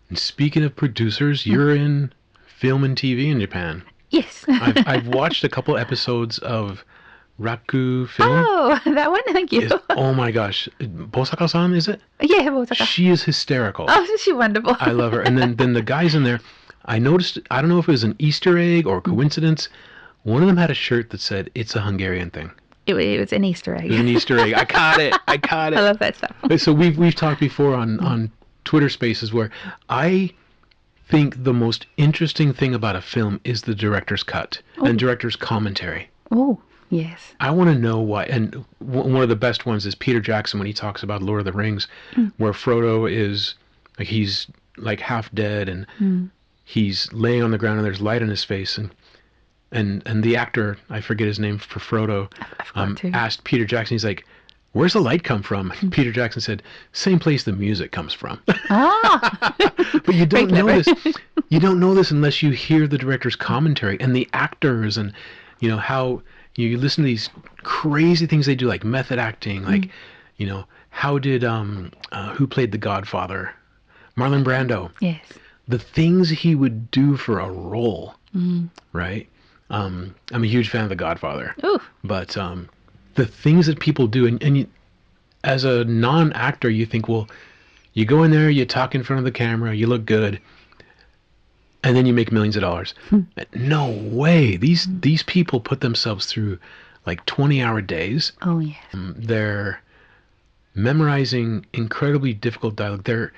And speaking of producers, you're in film and TV in Japan. Yes. I've watched a couple episodes of Raku Film. Oh, that one. Thank you. Oh my gosh, Bosaka-san, is it? Yeah, Osaka. She is hysterical. Oh, isn't she wonderful? I love her. And then the guys in there, I noticed. I don't know if it was an Easter egg or coincidence. One of them had a shirt that said, "It's a Hungarian thing." It was an Easter egg. It was an Easter egg. I caught it. I caught it. I love that stuff. So we've talked before on Twitter Spaces where I think the most interesting thing about a film is the director's cut and director's commentary. Oh, yes. I want to know why. And one of the best ones is Peter Jackson when he talks about Lord of the Rings, where Frodo is like he's like half dead and he's laying on the ground and there's light in his face and the actor, I forget his name for Frodo, asked Peter Jackson, he's like, "Where's the light come from?" And Peter Jackson said, "Same place the music comes from." Ah. But you don't know this. You don't know this unless you hear the director's commentary and the actors and how you listen to these crazy things they do, like method acting, like how did who played the Godfather? Marlon Brando. Yes. The things he would do for a role, right? I'm a huge fan of The Godfather. Ooh. But the things that people do, and you, as a non-actor, you think, well, you go in there, you talk in front of the camera, you look good, and then you make millions of dollars. No way. These people put themselves through like 20-hour days. Oh, yeah. They're memorizing incredibly difficult dialogue. They're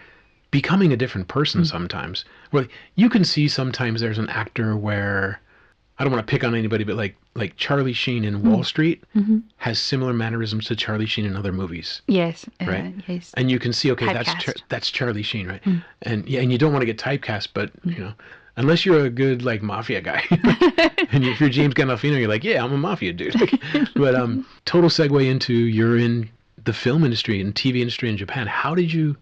becoming a different person sometimes. Well, you can see sometimes there's an actor where, I don't want to pick on anybody, but like Charlie Sheen in Wall Street has similar mannerisms to Charlie Sheen in other movies. Yes. Right. Yes. And you can see, okay, Typecast. that's Charlie Sheen, right? And you don't want to get typecast, but unless you're a good like mafia guy, and if you're James Gandolfino, you're like, yeah, I'm a mafia dude. But total segue into you're in the film industry and TV industry in Japan. How did you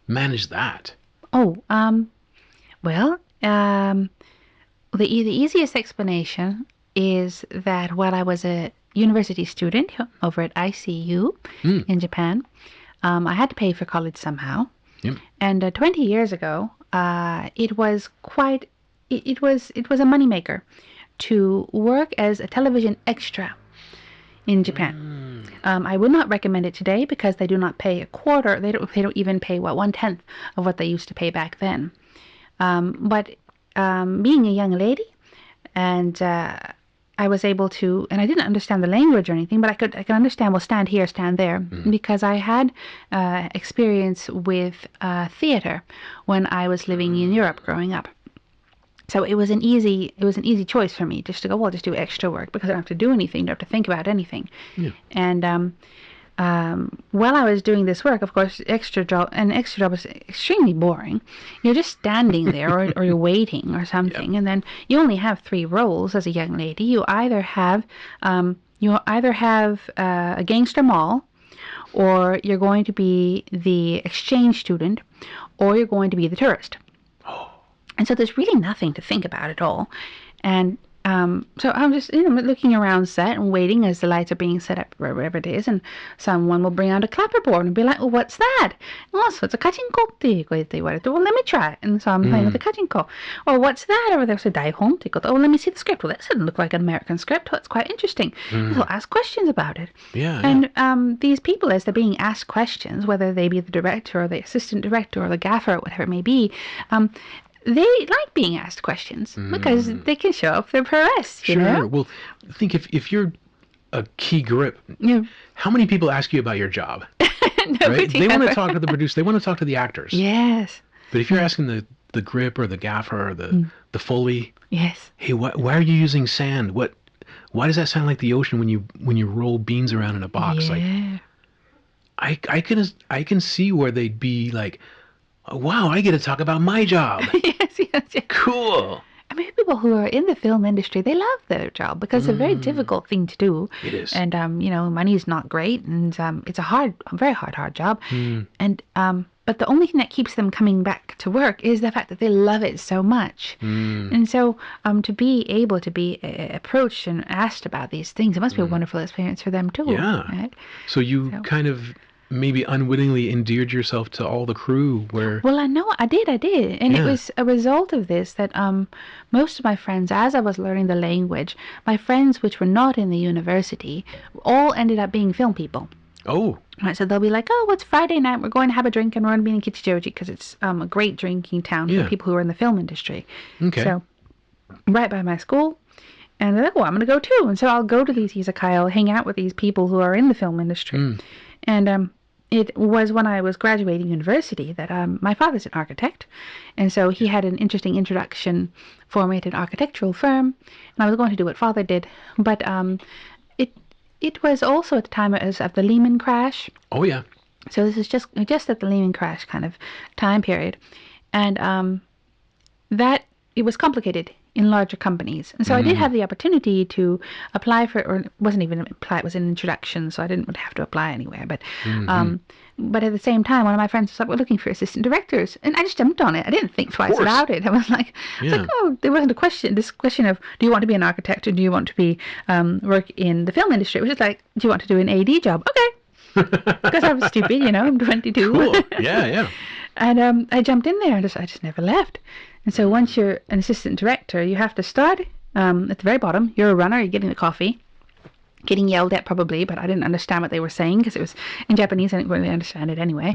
manage that? Oh, well, the easiest explanation is that while I was a university student over at ICU in Japan, I had to pay for college somehow. Yep. And 20 years ago, it was it was a moneymaker to work as a television extra in Japan. I would not recommend it today because they do not pay a quarter. They don't even pay 1/10 of what they used to pay back then. But being a young lady, and I was able to, and I didn't understand the language or anything, but I could understand, well, stand here, stand there, because I had experience with theater when I was living in Europe growing up. So it was an easy choice for me just to go, well, just do extra work because I don't have to do anything, don't have to think about anything. Yeah. And while I was doing this work, of course, extra job is extremely boring. You're just standing there or you're waiting or something. Yep. And then you only have 3 roles as a young lady. You either have a gangster moll, or you're going to be the exchange student, or you're going to be the tourist. And so there's really nothing to think about at all. And so I'm just looking around set and waiting as the lights are being set up or whatever it is, and someone will bring out a clapperboard and be like, "Oh, what's that?" "Oh, so it's a kachinko," well, let me try it. And so I'm playing with the kachinko. "Or what's that over there?" So daihon. "Oh, let me see the script." "Well, that doesn't look like an American script. Well, it's quite interesting." So ask questions about it. Yeah. And these people, as they're being asked questions, whether they be the director or the assistant director or the gaffer or whatever it may be, they like being asked questions because they can show off their prowess, you know? Well, think if you're a key grip, how many people ask you about your job? Right? They want to talk to the producer. They want to talk to the actors. Yes. But if you're asking the grip or the gaffer or the Foley, yes, hey, why are you using sand? Why does that sound like the ocean when you roll beans around in a box? Yeah. Like, I can see where they'd be like, "Oh, wow, I get to talk about my job." yes. Cool. I mean, people who are in the film industry, they love their job because it's a very difficult thing to do. It is. And, money is not great. And it's a very hard job. And but the only thing that keeps them coming back to work is the fact that they love it so much. And so to be able to be approached and asked about these things, it must be a wonderful experience for them too. Yeah. Right? So kind of maybe unwittingly endeared yourself to all the crew where... Well, I know I did, and it Yeah. was a result of this that most of my friends, as I was learning the language, my friends which were not in the university, all ended up being film people. Oh, Right, so they'll be like, "Oh, it's Friday night. We're going to have a drink, and we're going to be in Kichijoji because it's a great drinking town Yeah. for people who are in the film industry." okay. So, right by my school, and they're like, "Well, I'm going to go too." And so I'll go to these izakaya, I'll hang out with these people who are in the film industry. Mm. And it was when I was graduating university that my father's an architect, and so he had an interesting introduction for me at an architectural firm, and I was going to do what father did, but it was also at the time of the Lehman crash. Oh, yeah. So this is just at the Lehman crash kind of time period, and that it was complicated in larger companies, and so I did have the opportunity to apply for, or it wasn't even apply, it was an introduction, so I didn't have to apply anywhere. But at the same time, one of my friends was like, "We're looking for assistant directors," and I just jumped on it. I didn't think twice course. about it. I was like, Yeah. "Oh, there wasn't this question of do you want to be an architect or do you want to be work in the film industry?" It was just like, "Do you want to do an AD job?" Okay. Because I was stupid, I'm 22. Cool. Yeah, yeah. And I jumped in there and I just never left. And so once you're an assistant director, you have to start at the very bottom. You're a runner, you're getting the coffee, getting yelled at probably, but I didn't understand what they were saying because it was in Japanese. I didn't really understand it anyway.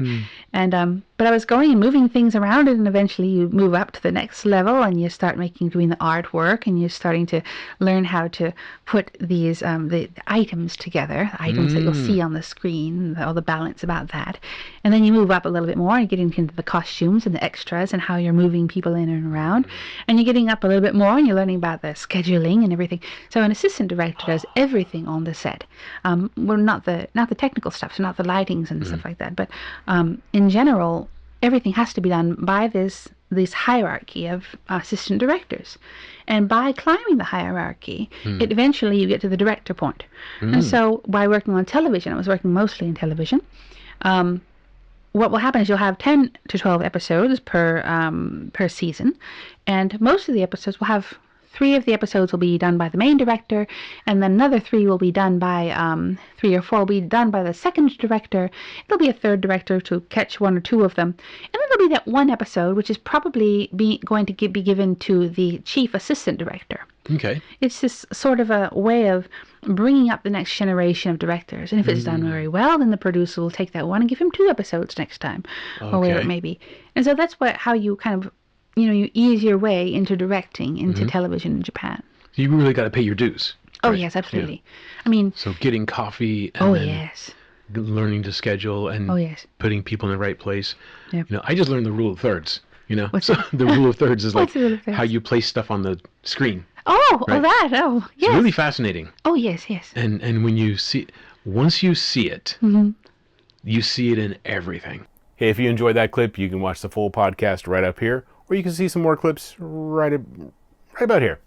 And but I was going and moving things around it, and eventually you move up to the next level and you start doing the artwork, and you're starting to learn how to put these the items together, the items that you'll see on the screen, all the balance about that. And then you move up a little bit more and you're getting into the costumes and the extras and how you're moving people in and around. And you're getting up a little bit more and you're learning about the scheduling and everything. So an assistant director does everything on the set. Well, not the technical stuff, so not the lightings and stuff like that, but in general, everything has to be done by this hierarchy of assistant directors. And by climbing the hierarchy, eventually you get to the director point. And so by working on television, I was working mostly in television, what will happen is you'll have 10 to 12 episodes per season, and most of the episodes will have 3 of the episodes will be done by the main director, and then another 3 will be done by 3 or 4 will be done by the second director. There'll be a third director to catch 1 or 2 of them, and then there'll be that one episode which is probably going to be given to the chief assistant director. Okay. It's this sort of a way of bringing up the next generation of directors, and if it's done very well, then the producer will take that one and give him 2 episodes next time, or whatever it may be. And so that's how you kind of you ease your way into directing into television in Japan. You really got to pay your dues. Oh, right? yes, absolutely. Yeah. I mean... So getting coffee and then yes. learning to schedule and yes. putting people in the right place. Yep. I just learned the rule of thirds. What's So that? the rule of thirds is like What's the rule of thirds? how you place stuff on the screen. Oh, Right. Oh, yes. It's really fascinating. Oh, yes, yes. And when once you see it, you see it in everything. Hey, if you enjoyed that clip, you can watch the full podcast right up here, or you can see some more clips right about here.